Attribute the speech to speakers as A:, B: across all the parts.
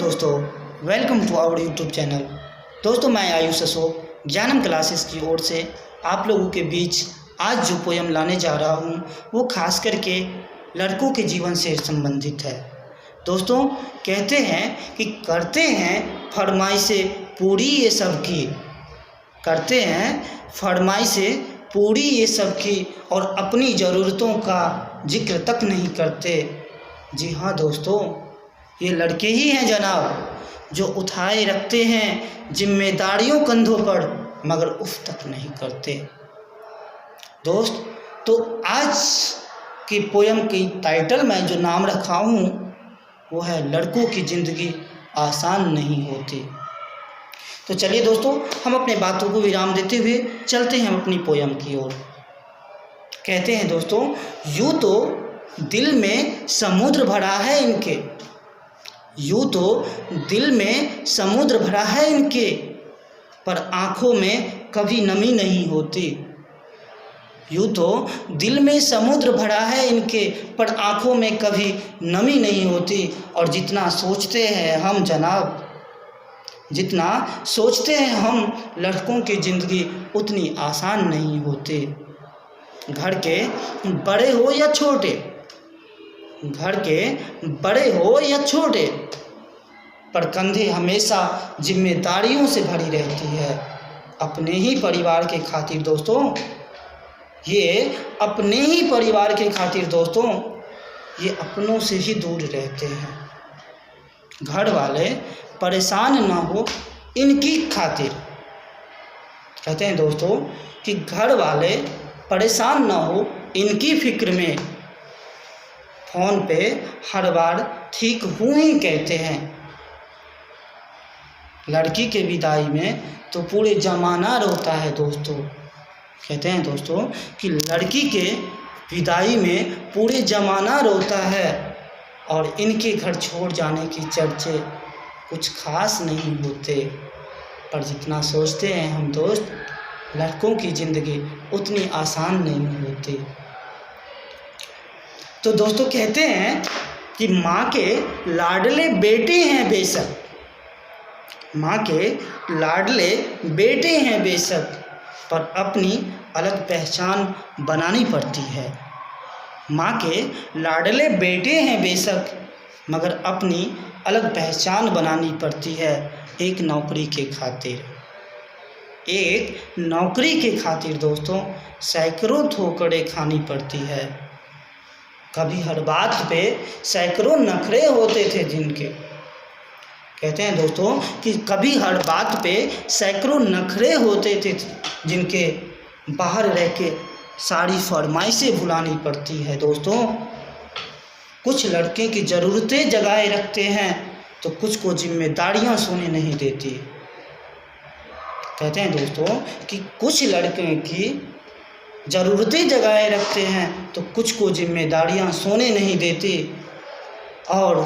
A: दोस्तों, welcome to our YouTube channel. दोस्तों, मैं आयुष अशोक ज्ञानम क्लासेस की ओर से आप लोगों के बीच आज जो पोयम लाने जा रहा हूँ वो खास करके लड़कों के जीवन से संबंधित है। दोस्तों, कहते हैं कि करते हैं फरमाइशें पूरी ये सबकी, करते हैं फरमाइशें पूरी ये सबकी और अपनी ज़रूरतों का जिक्र तक नहीं करते। जी हाँ दोस्तों, ये लड़के ही हैं जनाब जो उठाए रखते हैं जिम्मेदारियों कंधों पर, मगर उफ तक नहीं करते। दोस्त, तो आज की पोयम की टाइटल में जो नाम रखा हूँ वो है लड़कों की ज़िंदगी आसान नहीं होती। तो चलिए दोस्तों, हम अपने बातों को विराम देते हुए चलते हैं अपनी पोयम की ओर। कहते हैं दोस्तों, यूँ तो दिल में समुद्र भरा है इनके, यूँ तो दिल में समुद्र भरा है इनके, पर आँखों में कभी नमी नहीं होती। यूँ तो दिल में समुद्र भरा है इनके, पर आँखों में कभी नमी नहीं होती। और जितना सोचते हैं हम जनाब, जितना सोचते हैं हम लड़कों की ज़िंदगी उतनी आसान नहीं होती। घर के बड़े हो या छोटे, घर के बड़े हो या छोटे, पर कंधे हमेशा जिम्मेदारियों से भरी रहती है। अपने ही परिवार के खातिर दोस्तों, ये अपने ही परिवार के खातिर दोस्तों, ये अपनों से ही दूर रहते हैं। घर वाले परेशान ना हो इनकी खातिर, कहते हैं दोस्तों कि घर वाले परेशान ना हो इनकी फिक्र में, फ़ोन पे हर बार ठीक हूँ ही कहते हैं। लड़की के विदाई में तो पूरे ज़माना रोता है दोस्तों। कहते हैं दोस्तों कि लड़की के विदाई में पूरे ज़माना रोता है, और इनके घर छोड़ जाने की चर्चे कुछ खास नहीं होते। पर जितना सोचते हैं हम दोस्त, लड़कों की ज़िंदगी उतनी आसान नहीं होती। तो दोस्तों, कहते हैं कि माँ के लाडले बेटे हैं बेशक, माँ के लाडले बेटे हैं बेशक, पर अपनी अलग पहचान बनानी पड़ती है। माँ के लाडले बेटे हैं बेशक, मगर अपनी अलग पहचान बनानी पड़ती है एक नौकरी के खातिर। एक नौकरी के खातिर दोस्तों सैकड़ों ठोकरें खानी पड़ती है। कभी हर बात पे सैकड़ों नखरे होते थे जिनके, कहते हैं दोस्तों कि कभी हर बात पे सैकड़ों नखरे होते थे जिनके, बाहर रह के सारी फरमाइशें भुलानी पड़ती है दोस्तों। कुछ लड़के की ज़रूरतें जगाए रखते हैं तो कुछ को जिम्मेदारियां सोने नहीं देती। कहते हैं दोस्तों कि कुछ लड़के की ज़रूरतें जगाए रखते हैं तो कुछ को जिम्मेदारियां सोने नहीं देती। और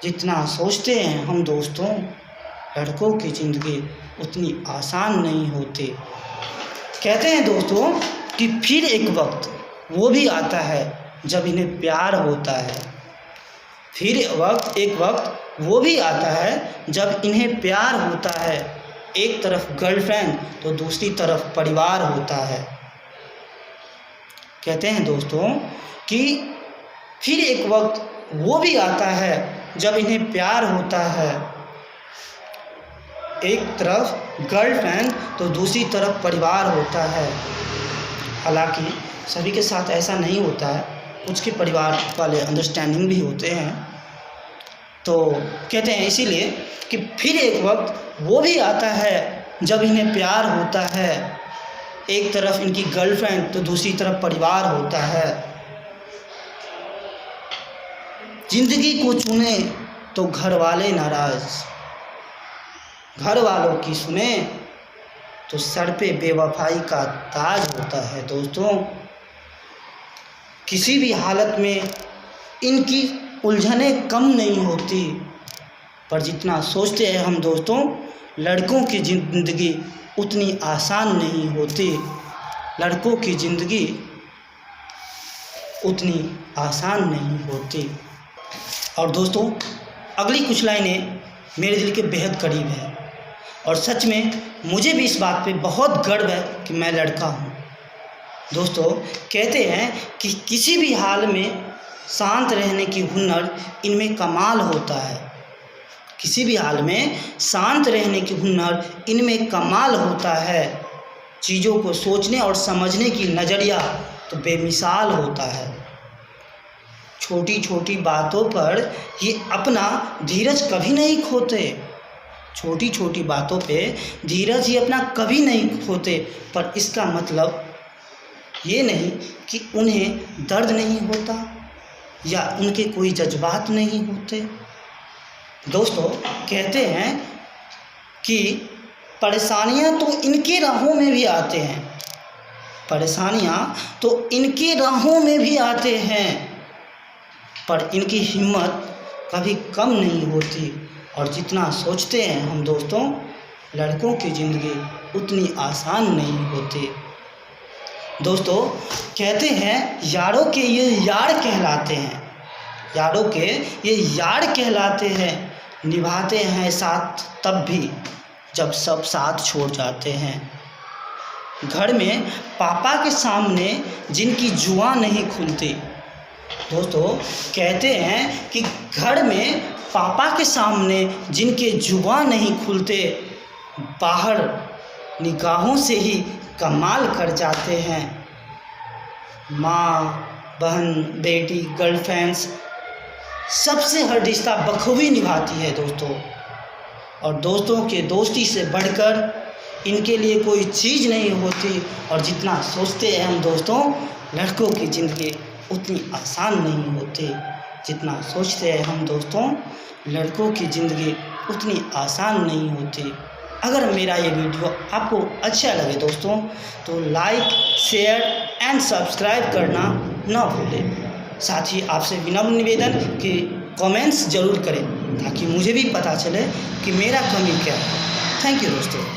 A: जितना सोचते हैं हम दोस्तों, लड़कों की ज़िंदगी उतनी आसान नहीं होती। कहते हैं दोस्तों कि फिर एक वक्त वो भी आता है जब इन्हें प्यार होता है, फिर एक वक्त वो भी आता है जब इन्हें प्यार होता है। एक तरफ गर्लफ्रेंड तो दूसरी तरफ परिवार होता है। कहते हैं दोस्तों कि फिर एक वक्त वो भी आता है जब इन्हें प्यार होता है। एक तरफ गर्लफ्रेंड तो दूसरी तरफ परिवार होता है। हालांकि सभी के साथ ऐसा नहीं होता है, कुछ के परिवार वाले अंडरस्टैंडिंग भी होते हैं। तो कहते हैं इसीलिए कि फिर एक वक्त वो भी आता है जब इन्हें प्यार होता है। एक तरफ इनकी गर्लफ्रेंड तो दूसरी तरफ परिवार होता है। जिंदगी को चुने तो घर वाले नाराज़, घर वालों की सुने तो सर पे बेवफाई का ताज होता है दोस्तों। किसी भी हालत में इनकी उलझनें कम नहीं होती। पर जितना सोचते हैं हम दोस्तों, लड़कों की ज़िंदगी उतनी आसान नहीं होती। लड़कों की ज़िंदगी उतनी आसान नहीं होती। और दोस्तों, अगली कुछ लाइनें मेरे दिल के बेहद करीब है और सच में मुझे भी इस बात पे बहुत गर्व है कि मैं लड़का हूँ। दोस्तों, कहते हैं कि किसी भी हाल में शांत रहने की हुनर इनमें कमाल होता है। किसी भी हाल में शांत रहने की हुनर इनमें कमाल होता है। चीज़ों को सोचने और समझने की नज़रिया तो बेमिसाल होता है। छोटी छोटी बातों पर ये अपना धीरज कभी नहीं खोते। छोटी छोटी बातों पे धीरज ये अपना कभी नहीं खोते, पर इसका मतलब ये नहीं कि उन्हें दर्द नहीं होता या उनके कोई जज्बात नहीं होते। दोस्तों, कहते हैं कि परेशानियां तो इनके राहों में भी आते हैं, परेशानियां तो इनके राहों में भी आते हैं, पर इनकी हिम्मत कभी कम नहीं होती और जितना सोचते हैं हम दोस्तों, लड़कों की ज़िंदगी उतनी आसान नहीं होती। दोस्तों, कहते हैं यारों के ये यार कहलाते हैं, यारों के ये यार कहलाते हैं, निभाते हैं साथ तब भी जब सब साथ छोड़ जाते हैं। घर में पापा के सामने जिनकी जुआ नहीं खुलती। दोस्तों, कहते हैं कि घर में पापा के सामने जिनके जुआ नहीं खुलते, बाहर निगाहों से ही कमाल कर जाते हैं। माँ, बहन, बेटी, गर्लफ्रेंड्स, सबसे हर रिश्ता बखूबी निभाती है दोस्तों। और दोस्तों के दोस्ती से बढ़कर इनके लिए कोई चीज़ नहीं होती और जितना सोचते हैं हम दोस्तों, लड़कों की ज़िंदगी उतनी आसान नहीं होती। जितना सोचते हैं हम दोस्तों, लड़कों की ज़िंदगी उतनी आसान नहीं होती। अगर मेरा ये वीडियो आपको अच्छा लगे दोस्तों, तो लाइक, शेयर एंड सब्सक्राइब करना ना भूलें। साथ ही आपसे विनम्र निवेदन कि कमेंट्स ज़रूर करें ताकि मुझे भी पता चले कि मेरा कमी क्या है। थैंक यू दोस्तों।